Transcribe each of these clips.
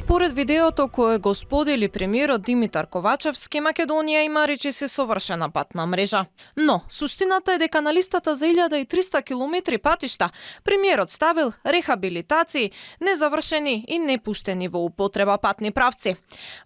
Според видеото кое го сподели премиерот Димитар Ковачевски, Македонија има речиси совршена патна мрежа. Но суштината е дека на листата за 1300 километри патишта премиерот ставил рехабилитации, незавршени и непуштени во употреба патни правци.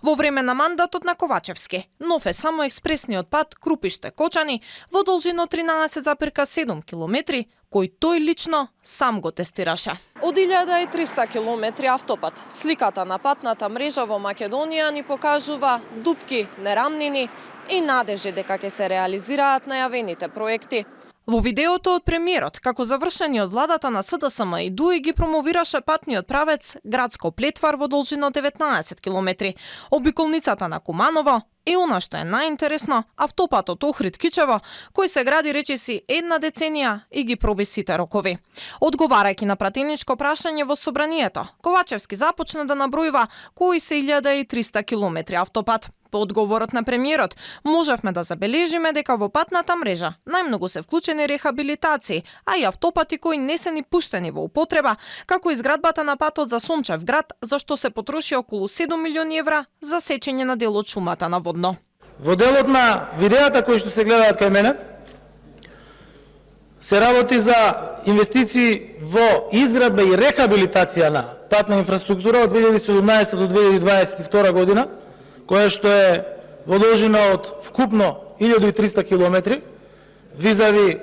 Во време на мандатот на Ковачевски, нов е само експресниот пат Крупиште-Кочани во должина 13,7 километри, кој тој лично сам го тестираше. Од 1300 километри автопат, сликата на патната мрежа во Македонија ни покажува дупки, нерамнини и надежи дека ќе се реализираат најавените проекти. Во видеото од премиерот, како завршени од владата на СДСМ и ДУИ ги промовираше патниот правец Градско-Плетвар во должина 19 километри, обиколницата на Куманово и она што е најинтересно, автопатот Охрид-Кичево, кој се гради речиси една деценија и ги проби сите рокови. Одговарајќи на пратеничко прашање во собранието, Ковачевски започна да набројува кои се 1300 километри автопат. По одговорот на премиерот, можевме да забележиме дека во патната мрежа најмногу се вклучени рехабилитации, а и автопати кои не се ни пуштени во употреба, како изградбата на патот за Сончев град, за што се потроши околу 7 милиони евра за сечење на дел од шумата на Водно. Во делот на видеата кои што се гледаат кај мене, се работи за инвестиции во изградба и рехабилитација на патна инфраструктура од 2017 до 2022 година, која што е во должина од вкупно 1300 километри, визави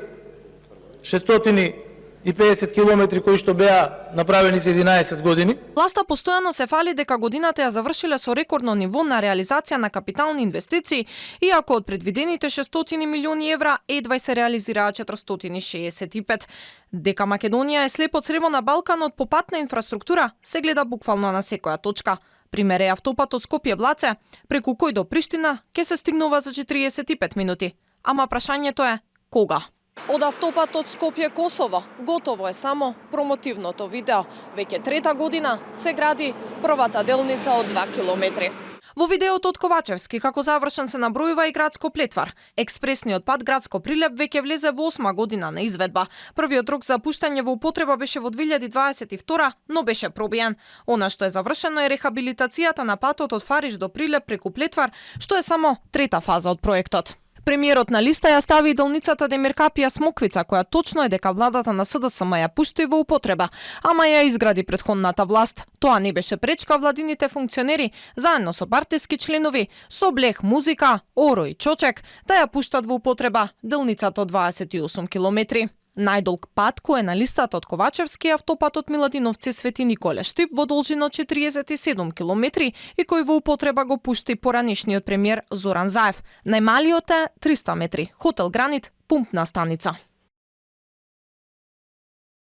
650 километри кои што беа направени за 11 години. Власта постојано се фали дека годината ја завршиле со рекордно ниво на реализација на капитални инвестиции, иако од предвидените 600 милиони евра едва се реализираа 465. Дека Македонија е слепо црево на Балканот по патна инфраструктура се гледа буквално на секоја точка. Пример е автопатот Скопје-Блаце, преку кој до Приштина ќе се стигнува за 45 минути. Ама прашањето е кога? Од автопатот Скопје-Косово готово е само промотивното видео. Веќе трета година се гради првата делница од 2 километри. Во видеото од Ковачевски, како завршен се набројува и Градско-Плетвар. Експресниот пат Градско-Прилеп веќе влезе во 8 година на изведба. Првиот рок за пуштање во употреба беше во 2022, но беше пробиен. Она што е завршено е рехабилитацијата на патот од Фариш до Прилеп преку Плетвар, што е само трета фаза од проектот. Премиерот на листа ја стави и делницата Демиркапија-Смоквица, која точно е дека владата на СДСМ ја пушти во употреба, ама ја изгради претходната власт. Тоа не беше пречка владините функционери, заедно со партиски членови, со блех музика, оро и чочек, да ја пуштат во употреба делницата од 28 километри. Најдолг пат кој е на листата од Ковачевски е автопатот Миладиновци Свети Николе Штип во должина 47 километри и кој во употреба го пушти поранишниот премиер Зоран Заев. Најмалиот е 300 метри, хотел Гранит, пумпна станица.